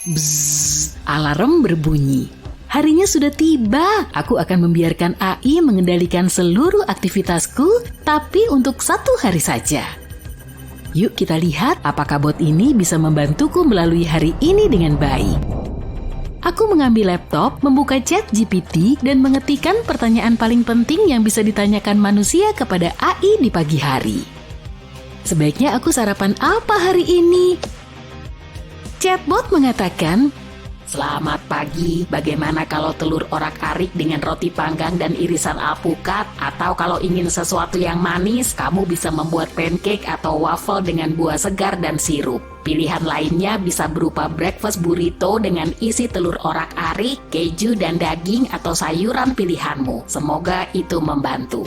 Bzzz, alarm berbunyi. Harinya sudah tiba. Aku akan membiarkan AI mengendalikan seluruh aktivitasku, tapi untuk 1 hari saja. Yuk kita lihat apakah bot ini bisa membantuku melalui hari ini dengan baik. Aku mengambil laptop, membuka ChatGPT, dan mengetikkan pertanyaan paling penting yang bisa ditanyakan manusia kepada AI di pagi hari. Sebaiknya aku sarapan apa hari ini? Chatbot mengatakan, Selamat pagi, bagaimana kalau telur orak-arik dengan roti panggang dan irisan alpukat? Atau kalau ingin sesuatu yang manis, kamu bisa membuat pancake atau waffle dengan buah segar dan sirup. Pilihan lainnya bisa berupa breakfast burrito dengan isi telur orak-arik, keju dan daging atau sayuran pilihanmu. Semoga itu membantu.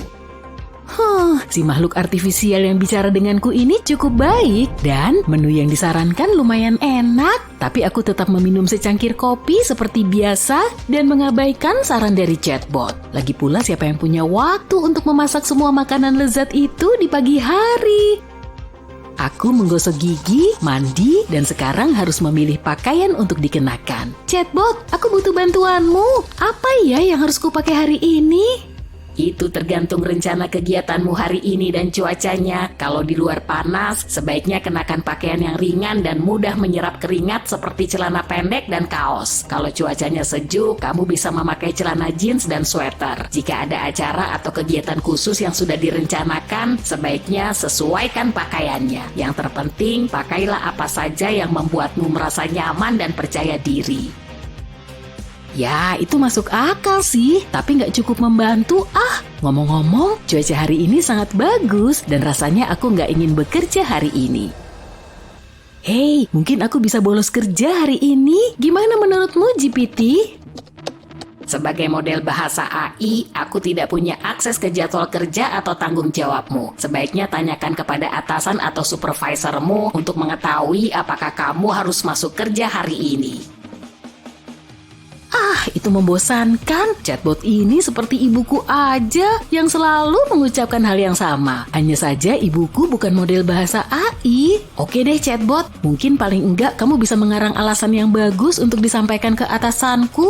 Si makhluk artifisial yang bicara denganku ini cukup baik dan menu yang disarankan lumayan enak, tapi aku tetap meminum secangkir kopi seperti biasa dan mengabaikan saran dari chatbot. Lagi pula siapa yang punya waktu untuk memasak semua makanan lezat itu di pagi hari? Aku menggosok gigi, mandi, dan sekarang harus memilih pakaian untuk dikenakan. Chatbot, aku butuh bantuanmu. Apa ya yang harus kupakai hari ini? Itu tergantung rencana kegiatanmu hari ini dan cuacanya. Kalau di luar panas, sebaiknya kenakan pakaian yang ringan dan mudah menyerap keringat seperti celana pendek dan kaos. Kalau cuacanya sejuk, kamu bisa memakai celana jeans dan sweater. Jika ada acara atau kegiatan khusus yang sudah direncanakan, sebaiknya sesuaikan pakaiannya. Yang terpenting, pakailah apa saja yang membuatmu merasa nyaman dan percaya diri. Ya, itu masuk akal sih, tapi nggak cukup membantu. Ngomong-ngomong, cuaca hari ini sangat bagus dan rasanya aku nggak ingin bekerja hari ini. Hei, mungkin aku bisa bolos kerja hari ini. Gimana menurutmu, GPT? Sebagai model bahasa AI, aku tidak punya akses ke jadwal kerja atau tanggung jawabmu. Sebaiknya tanyakan kepada atasan atau supervisormu untuk mengetahui apakah kamu harus masuk kerja hari ini. Itu membosankan. Chatbot ini seperti ibuku aja yang selalu mengucapkan hal yang sama. Hanya saja ibuku bukan model bahasa AI. Oke deh chatbot, mungkin paling enggak kamu bisa mengarang alasan yang bagus untuk disampaikan ke atasanku.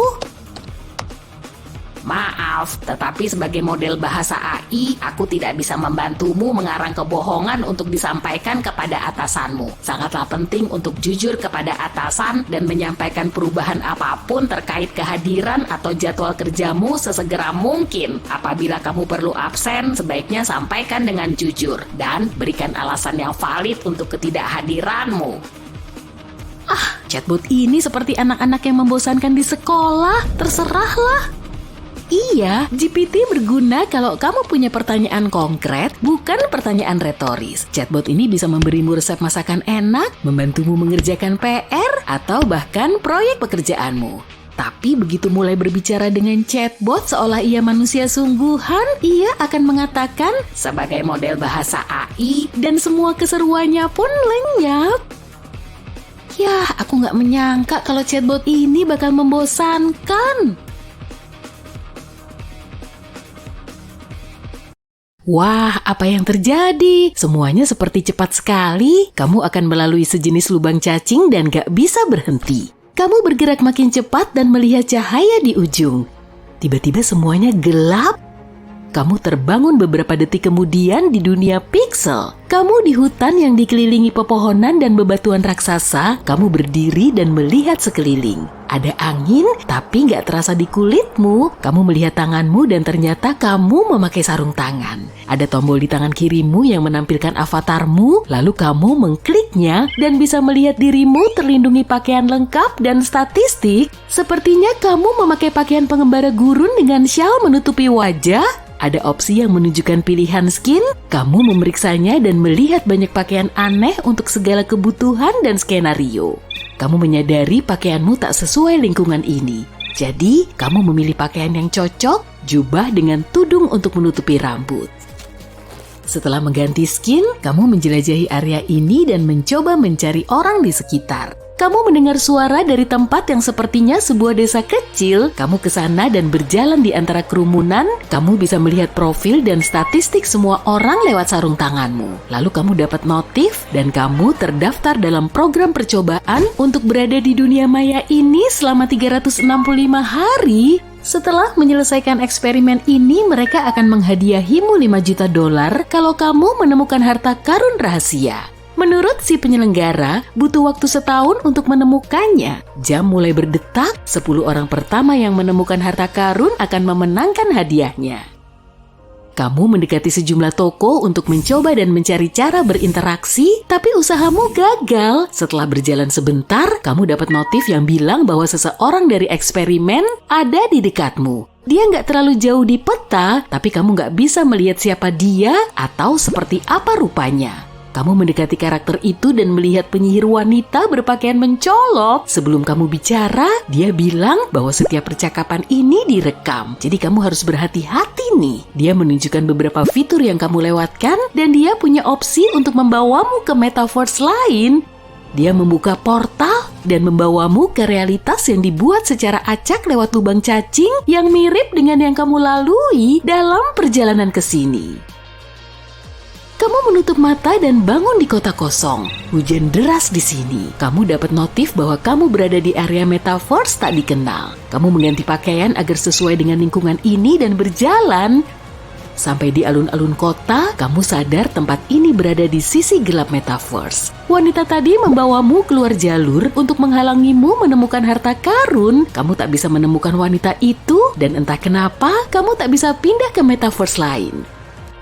Maaf, tetapi sebagai model bahasa AI, aku tidak bisa membantumu mengarang kebohongan untuk disampaikan kepada atasanmu. Sangatlah penting untuk jujur kepada atasan dan menyampaikan perubahan apapun terkait kehadiran atau jadwal kerjamu sesegera mungkin. Apabila kamu perlu absen, sebaiknya sampaikan dengan jujur dan berikan alasan yang valid untuk ketidakhadiranmu. Chatbot ini seperti anak-anak yang membosankan di sekolah. Terserahlah. Iya, GPT berguna kalau kamu punya pertanyaan konkret, bukan pertanyaan retoris. Chatbot ini bisa memberimu resep masakan enak, membantumu mengerjakan PR, atau bahkan proyek pekerjaanmu. Tapi begitu mulai berbicara dengan chatbot seolah ia manusia sungguhan, ia akan mengatakan, Sebagai model bahasa AI, dan semua keseruannya pun lenyap. Yah, aku nggak menyangka kalau chatbot ini bakal membosankan. Wah, apa yang terjadi? Semuanya seperti cepat sekali. Kamu akan melalui sejenis lubang cacing dan gak bisa berhenti. Kamu bergerak makin cepat dan melihat cahaya di ujung. Tiba-tiba semuanya gelap. Kamu terbangun beberapa detik kemudian di dunia pixel. Kamu di hutan yang dikelilingi pepohonan dan bebatuan raksasa. Kamu berdiri dan melihat sekeliling. Ada angin, tapi nggak terasa di kulitmu. Kamu melihat tanganmu dan ternyata kamu memakai sarung tangan. Ada tombol di tangan kirimu yang menampilkan avatarmu, lalu kamu mengkliknya dan bisa melihat dirimu terlindungi pakaian lengkap dan statistik. Sepertinya kamu memakai pakaian pengembara gurun dengan syal menutupi wajah. Ada opsi yang menunjukkan pilihan skin. Kamu memeriksanya dan melihat banyak pakaian aneh untuk segala kebutuhan dan skenario. Kamu menyadari pakaianmu tak sesuai lingkungan ini. Jadi, kamu memilih pakaian yang cocok, jubah dengan tudung untuk menutupi rambut. Setelah mengganti skin, kamu menjelajahi area ini dan mencoba mencari orang di sekitar. Kamu mendengar suara dari tempat yang sepertinya sebuah desa kecil. Kamu ke sana dan berjalan di antara kerumunan. Kamu bisa melihat profil dan statistik semua orang lewat sarung tanganmu. Lalu kamu dapat notif dan kamu terdaftar dalam program percobaan untuk berada di dunia maya ini selama 365 hari. Setelah menyelesaikan eksperimen ini, mereka akan menghadiahimu $5 juta kalau kamu menemukan harta karun rahasia. Menurut si penyelenggara, butuh waktu setahun untuk menemukannya. Jam mulai berdetak, 10 orang pertama yang menemukan harta karun akan memenangkan hadiahnya. Kamu mendekati sejumlah toko untuk mencoba dan mencari cara berinteraksi, tapi usahamu gagal. Setelah berjalan sebentar, kamu dapat notif yang bilang bahwa seseorang dari eksperimen ada di dekatmu. Dia nggak terlalu jauh di peta, tapi kamu nggak bisa melihat siapa dia atau seperti apa rupanya. Kamu mendekati karakter itu dan melihat penyihir wanita berpakaian mencolok. Sebelum kamu bicara, dia bilang bahwa setiap percakapan ini direkam. Jadi kamu harus berhati-hati nih. Dia menunjukkan beberapa fitur yang kamu lewatkan dan dia punya opsi untuk membawamu ke metaverse lain. Dia membuka portal dan membawamu ke realitas yang dibuat secara acak lewat lubang cacing yang mirip dengan yang kamu lalui dalam perjalanan ke sini. Kamu menutup mata dan bangun di kota kosong. Hujan deras di sini. Kamu dapat notif bahwa kamu berada di area metaverse tak dikenal. Kamu mengganti pakaian agar sesuai dengan lingkungan ini dan berjalan. Sampai di alun-alun kota, kamu sadar tempat ini berada di sisi gelap metaverse. Wanita tadi membawamu keluar jalur untuk menghalangimu menemukan harta karun. Kamu tak bisa menemukan wanita itu dan entah kenapa kamu tak bisa pindah ke metaverse lain.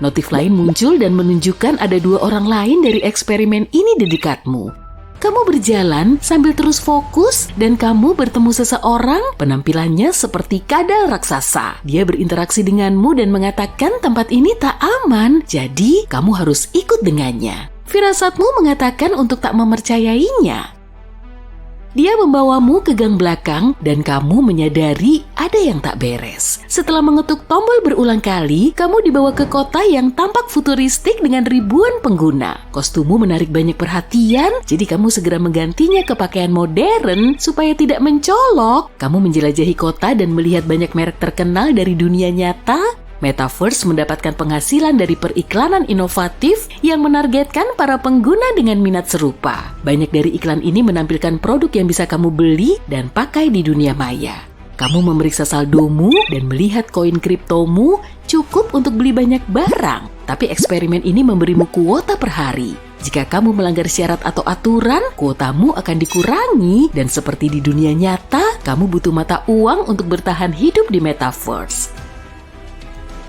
Notif lain muncul dan menunjukkan ada 2 orang lain dari eksperimen ini di dekatmu. Kamu berjalan sambil terus fokus dan kamu bertemu seseorang, penampilannya seperti kadal raksasa. Dia berinteraksi denganmu dan mengatakan tempat ini tak aman, jadi kamu harus ikut dengannya. Firasatmu mengatakan untuk tak mempercayainya. Dia membawamu ke gang belakang dan kamu menyadari ada yang tak beres. Setelah mengetuk tombol berulang kali, kamu dibawa ke kota yang tampak futuristik dengan ribuan pengguna. Kostummu menarik banyak perhatian, jadi kamu segera menggantinya ke pakaian modern supaya tidak mencolok. Kamu menjelajahi kota dan melihat banyak merek terkenal dari dunia nyata. Metaverse mendapatkan penghasilan dari periklanan inovatif yang menargetkan para pengguna dengan minat serupa. Banyak dari iklan ini menampilkan produk yang bisa kamu beli dan pakai di dunia maya. Kamu memeriksa saldomu dan melihat koin kriptomu cukup untuk beli banyak barang. Tapi eksperimen ini memberimu kuota per hari. Jika kamu melanggar syarat atau aturan, kuotamu akan dikurangi. Dan seperti di dunia nyata, kamu butuh mata uang untuk bertahan hidup di Metaverse.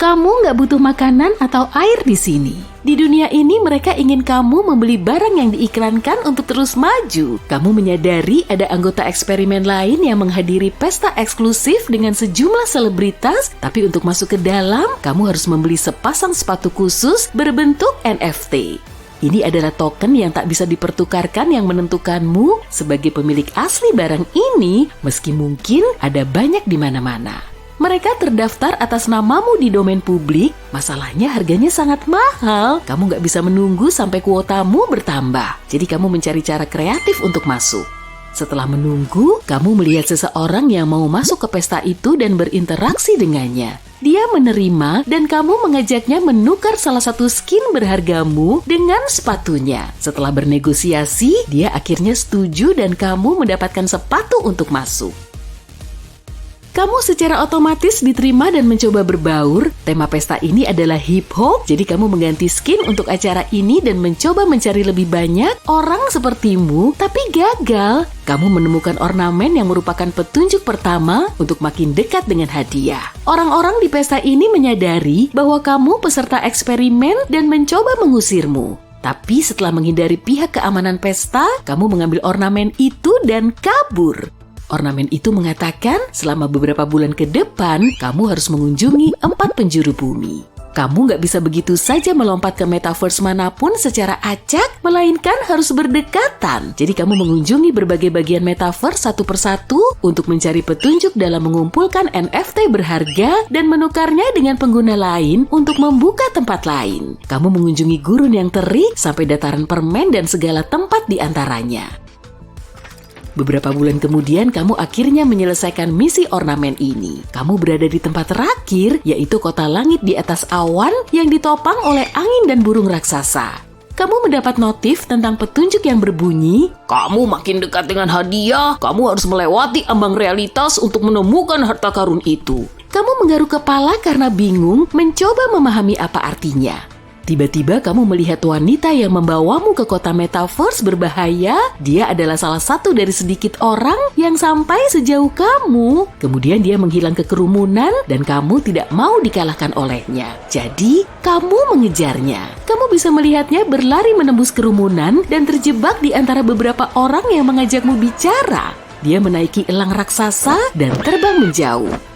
Kamu nggak butuh makanan atau air di sini. Di dunia ini mereka ingin kamu membeli barang yang diiklankan untuk terus maju. Kamu menyadari ada anggota eksperimen lain yang menghadiri pesta eksklusif dengan sejumlah selebritas, tapi untuk masuk ke dalam, kamu harus membeli sepasang sepatu khusus berbentuk NFT. Ini adalah token yang tak bisa dipertukarkan yang menentukanmu sebagai pemilik asli barang ini, meski mungkin ada banyak di mana-mana. Mereka terdaftar atas namamu di domain publik, masalahnya harganya sangat mahal. Kamu nggak bisa menunggu sampai kuotamu bertambah. Jadi kamu mencari cara kreatif untuk masuk. Setelah menunggu, kamu melihat seseorang yang mau masuk ke pesta itu dan berinteraksi dengannya. Dia menerima dan kamu mengajaknya menukar salah satu skin berhargamu dengan sepatunya. Setelah bernegosiasi, dia akhirnya setuju dan kamu mendapatkan sepatu untuk masuk. Kamu secara otomatis diterima dan mencoba berbaur. Tema pesta ini adalah hip hop, jadi kamu mengganti skin untuk acara ini dan mencoba mencari lebih banyak orang sepertimu, tapi gagal. Kamu menemukan ornamen yang merupakan petunjuk pertama untuk makin dekat dengan hadiah. Orang-orang di pesta ini menyadari bahwa kamu peserta eksperimen dan mencoba mengusirmu. Tapi setelah menghindari pihak keamanan pesta, kamu mengambil ornamen itu dan kabur. Ornamen itu mengatakan selama beberapa bulan ke depan, kamu harus mengunjungi 4 penjuru bumi. Kamu nggak bisa begitu saja melompat ke metaverse manapun secara acak, melainkan harus berdekatan. Jadi kamu mengunjungi berbagai bagian metaverse satu persatu untuk mencari petunjuk dalam mengumpulkan NFT berharga dan menukarnya dengan pengguna lain untuk membuka tempat lain. Kamu mengunjungi gurun yang terik sampai dataran permen dan segala tempat di antaranya. Beberapa bulan kemudian kamu akhirnya menyelesaikan misi ornamen ini. Kamu berada di tempat terakhir, yaitu kota langit di atas awan yang ditopang oleh angin dan burung raksasa. Kamu mendapat notif tentang petunjuk yang berbunyi, "Kamu makin dekat dengan hadiah, kamu harus melewati ambang realitas untuk menemukan harta karun itu." Kamu menggaruk kepala karena bingung mencoba memahami apa artinya. Tiba-tiba kamu melihat wanita yang membawamu ke kota metaverse berbahaya. Dia adalah salah satu dari sedikit orang yang sampai sejauh kamu. Kemudian dia menghilang ke kerumunan dan kamu tidak mau dikalahkan olehnya. Jadi, kamu mengejarnya. Kamu bisa melihatnya berlari menembus kerumunan dan terjebak di antara beberapa orang yang mengajakmu bicara. Dia menaiki elang raksasa dan terbang menjauh.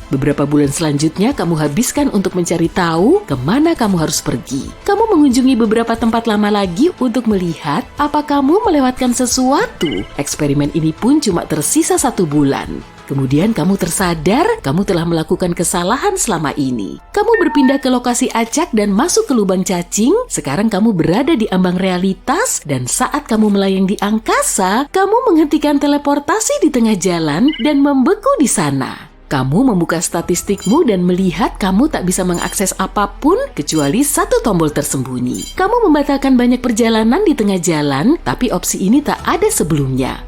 Beberapa bulan selanjutnya kamu habiskan untuk mencari tahu kemana kamu harus pergi. Kamu mengunjungi beberapa tempat lama lagi untuk melihat apa kamu melewatkan sesuatu. Eksperimen ini pun cuma tersisa 1 bulan. Kemudian kamu tersadar kamu telah melakukan kesalahan selama ini. Kamu berpindah ke lokasi acak dan masuk ke lubang cacing. Sekarang kamu berada di ambang realitas dan saat kamu melayang di angkasa, kamu menghentikan teleportasi di tengah jalan dan membeku di sana. Kamu membuka statistikmu dan melihat kamu tak bisa mengakses apapun kecuali 1 tombol tersembunyi. Kamu membatalkan banyak perjalanan di tengah jalan, tapi opsi ini tak ada sebelumnya.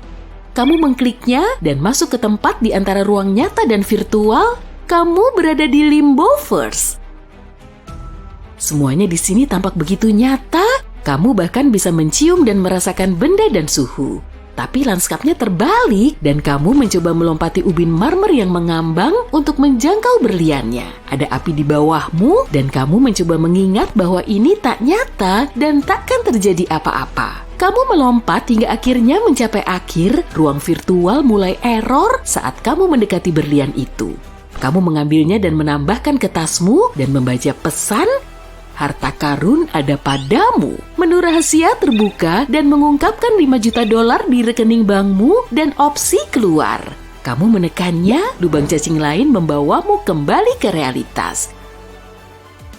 Kamu mengkliknya dan masuk ke tempat di antara ruang nyata dan virtual. Kamu berada di Limboverse. Semuanya di sini tampak begitu nyata, kamu bahkan bisa mencium dan merasakan benda dan suhu. Tapi lanskapnya terbalik dan kamu mencoba melompati ubin marmer yang mengambang untuk menjangkau berliannya. Ada api di bawahmu dan kamu mencoba mengingat bahwa ini tak nyata dan takkan terjadi apa-apa. Kamu melompat hingga akhirnya mencapai akhir, ruang virtual mulai error saat kamu mendekati berlian itu. Kamu mengambilnya dan menambahkan ke tasmu dan membaca pesan, "Harta karun ada padamu." Menu rahasia terbuka dan mengungkapkan $5 juta di rekening bankmu dan opsi keluar. Kamu menekannya, lubang cacing lain membawamu kembali ke realitas.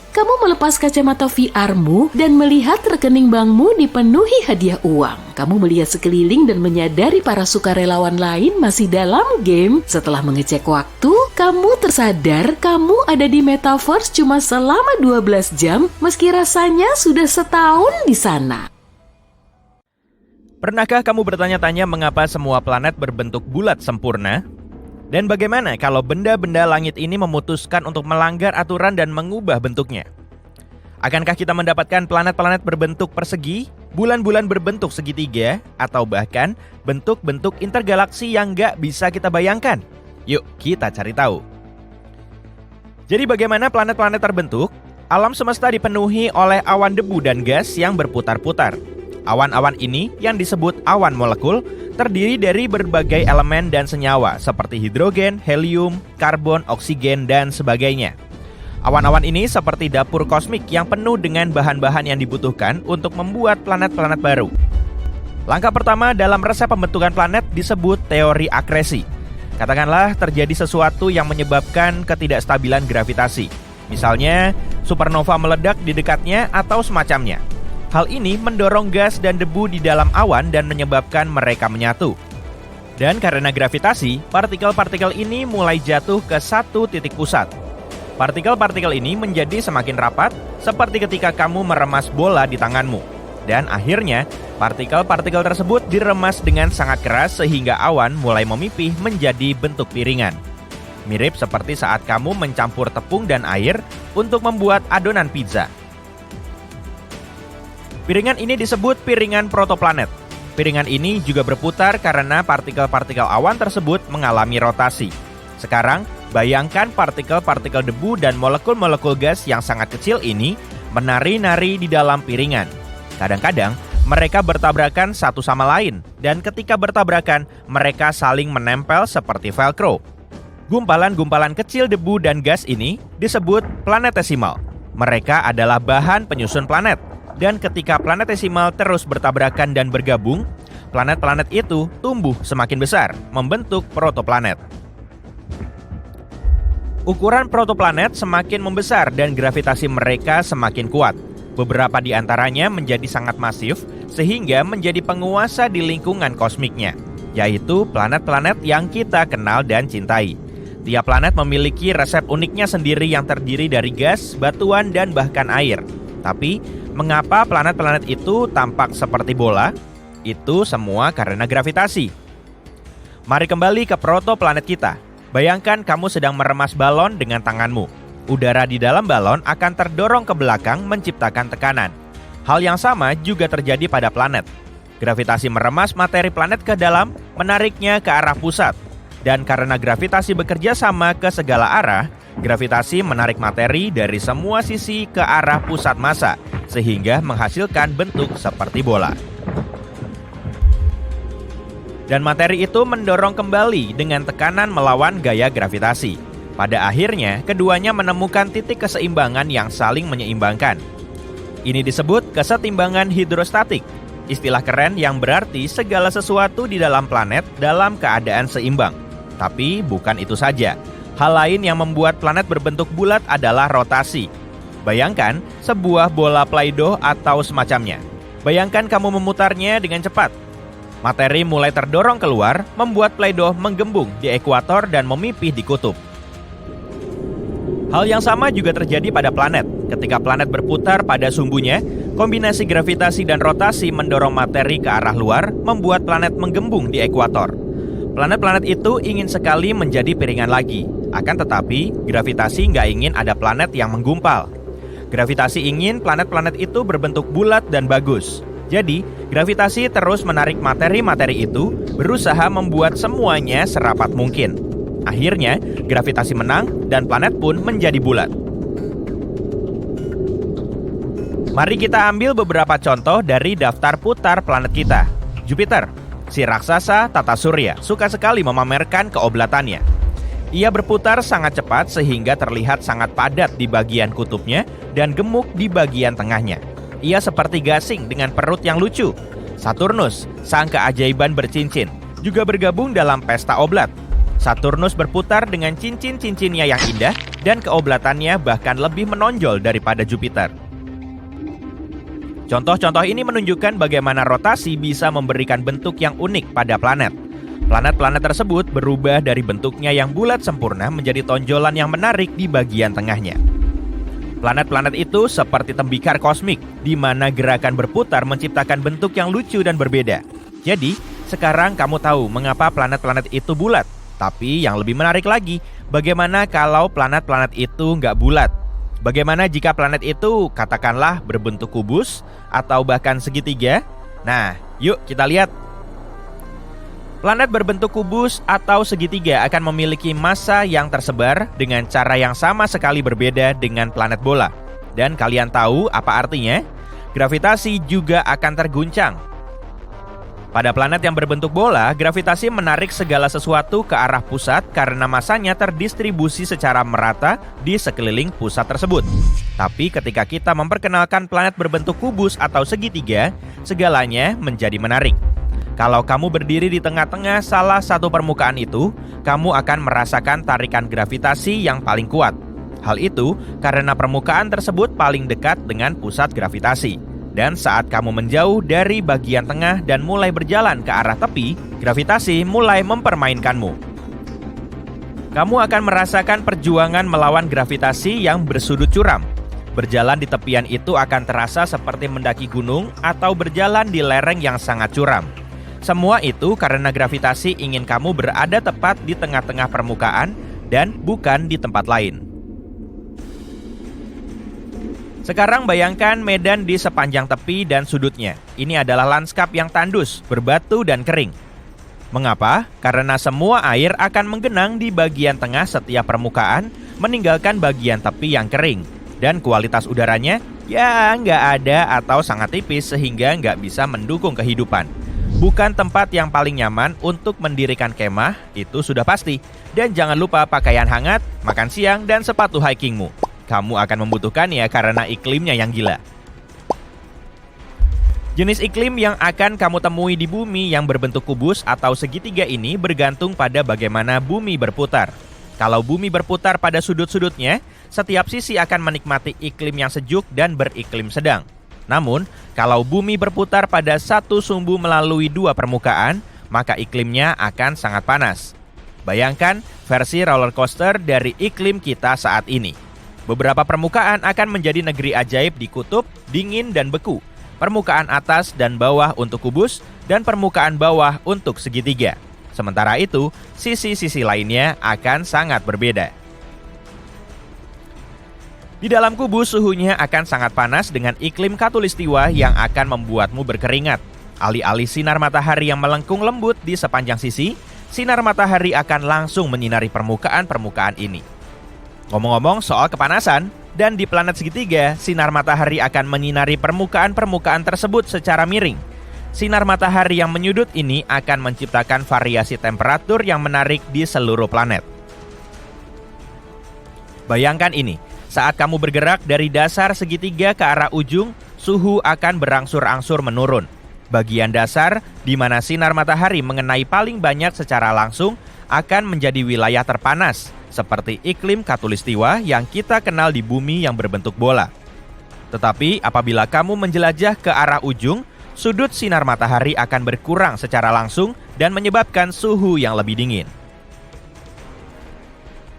Kamu melepas kacamata VR-mu dan melihat rekening bankmu dipenuhi hadiah uang. Kamu melihat sekeliling dan menyadari para sukarelawan lain masih dalam game. Setelah mengecek waktu, kamu tersadar kamu ada di metaverse cuma selama 12 jam meski rasanya sudah setahun di sana. Pernahkah kamu bertanya-tanya mengapa semua planet berbentuk bulat sempurna? Dan bagaimana kalau benda-benda langit ini memutuskan untuk melanggar aturan dan mengubah bentuknya? Akankah kita mendapatkan planet-planet berbentuk persegi, bulan-bulan berbentuk segitiga, atau bahkan bentuk-bentuk intergalaksi yang gak bisa kita bayangkan? Yuk, kita cari tahu. Jadi bagaimana planet-planet terbentuk? Alam semesta dipenuhi oleh awan debu dan gas yang berputar-putar. Awan-awan ini yang disebut awan molekul terdiri dari berbagai elemen dan senyawa seperti hidrogen, helium, karbon, oksigen, dan sebagainya. Awan-awan ini seperti dapur kosmik yang penuh dengan bahan-bahan yang dibutuhkan untuk membuat planet-planet baru. Langkah pertama dalam resep pembentukan planet disebut teori akresi. Katakanlah terjadi sesuatu yang menyebabkan ketidakstabilan gravitasi. Misalnya, supernova meledak di dekatnya atau semacamnya. Hal ini mendorong gas dan debu di dalam awan dan menyebabkan mereka menyatu. Dan karena gravitasi, partikel-partikel ini mulai jatuh ke satu titik pusat. Partikel-partikel ini menjadi semakin rapat, seperti ketika kamu meremas bola di tanganmu. Dan akhirnya, partikel-partikel tersebut diremas dengan sangat keras sehingga awan mulai memipih menjadi bentuk piringan. Mirip seperti saat kamu mencampur tepung dan air untuk membuat adonan pizza. Piringan ini disebut piringan protoplanet. Piringan ini juga berputar karena partikel-partikel awan tersebut mengalami rotasi. Sekarang, bayangkan partikel-partikel debu dan molekul-molekul gas yang sangat kecil ini menari-nari di dalam piringan. Kadang-kadang, mereka bertabrakan satu sama lain, dan ketika bertabrakan, mereka saling menempel seperti velcro. Gumpalan-gumpalan kecil debu dan gas ini disebut planetesimal. Mereka adalah bahan penyusun planet. Dan ketika planetesimal terus bertabrakan dan bergabung, planet-planet itu tumbuh semakin besar, membentuk protoplanet. Ukuran protoplanet semakin membesar dan gravitasi mereka semakin kuat. Beberapa di antaranya menjadi sangat masif sehingga menjadi penguasa di lingkungan kosmiknya, yaitu planet-planet yang kita kenal dan cintai. Tiap planet memiliki resep uniknya sendiri yang terdiri dari gas, batuan, dan bahkan air. Tapi, mengapa planet-planet itu tampak seperti bola? Itu semua karena gravitasi. Mari kembali ke protoplanet kita. Bayangkan kamu sedang meremas balon dengan tanganmu. Udara di dalam balon akan terdorong ke belakang menciptakan tekanan. Hal yang sama juga terjadi pada planet. Gravitasi meremas materi planet ke dalam, menariknya ke arah pusat. Dan karena gravitasi bekerja sama ke segala arah, gravitasi menarik materi dari semua sisi ke arah pusat massa, sehingga menghasilkan bentuk seperti bola. Dan materi itu mendorong kembali dengan tekanan melawan gaya gravitasi. Pada akhirnya, keduanya menemukan titik keseimbangan yang saling menyeimbangkan. Ini disebut kesetimbangan hidrostatik, istilah keren yang berarti segala sesuatu di dalam planet dalam keadaan seimbang. Tapi bukan itu saja. Hal lain yang membuat planet berbentuk bulat adalah rotasi. Bayangkan sebuah bola Play-Doh atau semacamnya. Bayangkan kamu memutarnya dengan cepat. Materi mulai terdorong keluar, membuat Play-Doh menggembung di ekuator dan memipih di kutub. Hal yang sama juga terjadi pada planet. Ketika planet berputar pada sumbunya, kombinasi gravitasi dan rotasi mendorong materi ke arah luar, membuat planet menggembung di ekuator. Planet-planet itu ingin sekali menjadi piringan lagi. Akan tetapi, gravitasi nggak ingin ada planet yang menggumpal. Gravitasi ingin planet-planet itu berbentuk bulat dan bagus. Jadi, gravitasi terus menarik materi-materi itu, berusaha membuat semuanya serapat mungkin. Akhirnya, gravitasi menang dan planet pun menjadi bulat. Mari kita ambil beberapa contoh dari daftar putar planet kita. Jupiter, si raksasa tata surya, suka sekali memamerkan keoblatannya. Ia berputar sangat cepat sehingga terlihat sangat padat di bagian kutubnya dan gemuk di bagian tengahnya. Ia seperti gasing dengan perut yang lucu. Saturnus, sang keajaiban bercincin, juga bergabung dalam pesta oblat. Saturnus berputar dengan cincin-cincinnya yang indah dan keoblatannya bahkan lebih menonjol daripada Jupiter. Contoh-contoh ini menunjukkan bagaimana rotasi bisa memberikan bentuk yang unik pada planet. Planet-planet tersebut berubah dari bentuknya yang bulat sempurna menjadi tonjolan yang menarik di bagian tengahnya. Planet-planet itu seperti tembikar kosmik, di mana gerakan berputar menciptakan bentuk yang lucu dan berbeda. Jadi, sekarang kamu tahu mengapa planet-planet itu bulat. Tapi yang lebih menarik lagi, bagaimana kalau planet-planet itu nggak bulat? Bagaimana jika planet itu katakanlah berbentuk kubus atau bahkan segitiga? Nah, yuk kita lihat. Planet berbentuk kubus atau segitiga akan memiliki massa yang tersebar dengan cara yang sama sekali berbeda dengan planet bola. Dan kalian tahu apa artinya? Gravitasi juga akan terguncang. Pada planet yang berbentuk bola, gravitasi menarik segala sesuatu ke arah pusat karena masanya terdistribusi secara merata di sekeliling pusat tersebut. Tapi ketika kita memperkenalkan planet berbentuk kubus atau segitiga, segalanya menjadi menarik. Kalau kamu berdiri di tengah-tengah salah satu permukaan itu, kamu akan merasakan tarikan gravitasi yang paling kuat. Hal itu karena permukaan tersebut paling dekat dengan pusat gravitasi. Dan saat kamu menjauh dari bagian tengah dan mulai berjalan ke arah tepi, gravitasi mulai mempermainkanmu. Kamu akan merasakan perjuangan melawan gravitasi yang bersudut curam. Berjalan di tepian itu akan terasa seperti mendaki gunung atau berjalan di lereng yang sangat curam. Semua itu karena gravitasi ingin kamu berada tepat di tengah-tengah permukaan dan bukan di tempat lain. Sekarang bayangkan medan di sepanjang tepi dan sudutnya. Ini adalah lanskap yang tandus, berbatu dan kering. Mengapa? Karena semua air akan menggenang di bagian tengah setiap permukaan, meninggalkan bagian tepi yang kering. Dan kualitas udaranya, ya nggak ada atau sangat tipis sehingga nggak bisa mendukung kehidupan. Bukan tempat yang paling nyaman untuk mendirikan kemah, itu sudah pasti. Dan jangan lupa pakaian hangat, makan siang, dan sepatu hikingmu. Kamu akan membutuhkannya karena iklimnya yang gila. Jenis iklim yang akan kamu temui di bumi yang berbentuk kubus atau segitiga ini bergantung pada bagaimana bumi berputar. Kalau bumi berputar pada sudut-sudutnya, setiap sisi akan menikmati iklim yang sejuk dan beriklim sedang. Namun, kalau bumi berputar pada satu sumbu melalui dua permukaan, maka iklimnya akan sangat panas. Bayangkan versi roller coaster dari iklim kita saat ini. Beberapa permukaan akan menjadi negeri ajaib di kutub, dingin dan beku. Permukaan atas dan bawah untuk kubus, dan permukaan bawah untuk segitiga. Sementara itu, sisi-sisi lainnya akan sangat berbeda. Di dalam kubus suhunya akan sangat panas dengan iklim khatulistiwa yang akan membuatmu berkeringat. Alih-alih sinar matahari yang melengkung lembut di sepanjang sisi, sinar matahari akan langsung menyinari permukaan-permukaan ini. Ngomong-ngomong soal kepanasan, dan di planet segitiga, sinar matahari akan menyinari permukaan-permukaan tersebut secara miring. Sinar matahari yang menyudut ini akan menciptakan variasi temperatur yang menarik di seluruh planet. Bayangkan ini. Saat kamu bergerak dari dasar segitiga ke arah ujung, suhu akan berangsur-angsur menurun. Bagian dasar, di mana sinar matahari mengenai paling banyak secara langsung, akan menjadi wilayah terpanas, seperti iklim khatulistiwa yang kita kenal di bumi yang berbentuk bola. Tetapi apabila kamu menjelajah ke arah ujung, sudut sinar matahari akan berkurang secara langsung dan menyebabkan suhu yang lebih dingin.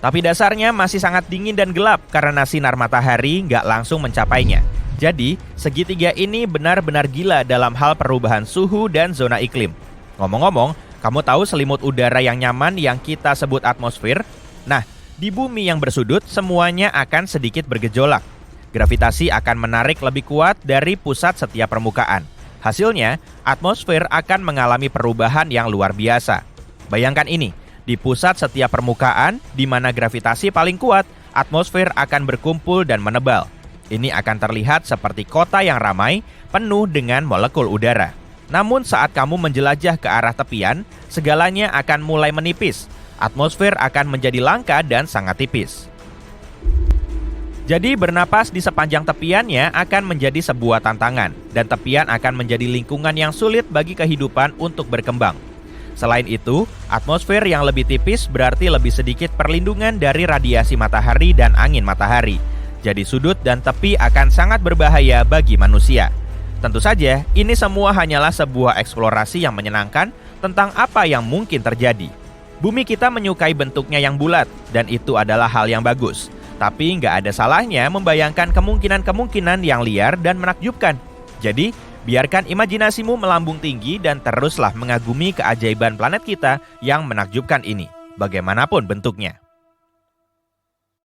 Tapi dasarnya masih sangat dingin dan gelap karena sinar matahari nggak langsung mencapainya. Jadi, segitiga ini benar-benar gila dalam hal perubahan suhu dan zona iklim. Ngomong-ngomong, kamu tahu selimut udara yang nyaman yang kita sebut atmosfer? Nah, di bumi yang bersudut, semuanya akan sedikit bergejolak. Gravitasi akan menarik lebih kuat dari pusat setiap permukaan. Hasilnya, atmosfer akan mengalami perubahan yang luar biasa. Bayangkan ini. Di pusat setiap permukaan, di mana gravitasi paling kuat, atmosfer akan berkumpul dan menebal. Ini akan terlihat seperti kota yang ramai, penuh dengan molekul udara. Namun saat kamu menjelajah ke arah tepian, segalanya akan mulai menipis. Atmosfer akan menjadi langka dan sangat tipis. Jadi bernapas di sepanjang tepiannya akan menjadi sebuah tantangan, dan tepian akan menjadi lingkungan yang sulit bagi kehidupan untuk berkembang. Selain itu, atmosfer yang lebih tipis berarti lebih sedikit perlindungan dari radiasi matahari dan angin matahari. Jadi sudut dan tepi akan sangat berbahaya bagi manusia. Tentu saja, ini semua hanyalah sebuah eksplorasi yang menyenangkan tentang apa yang mungkin terjadi. Bumi kita menyukai bentuknya yang bulat, dan itu adalah hal yang bagus. Tapi nggak ada salahnya membayangkan kemungkinan-kemungkinan yang liar dan menakjubkan. Jadi, biarkan imajinasimu melambung tinggi dan teruslah mengagumi keajaiban planet kita yang menakjubkan ini, bagaimanapun bentuknya.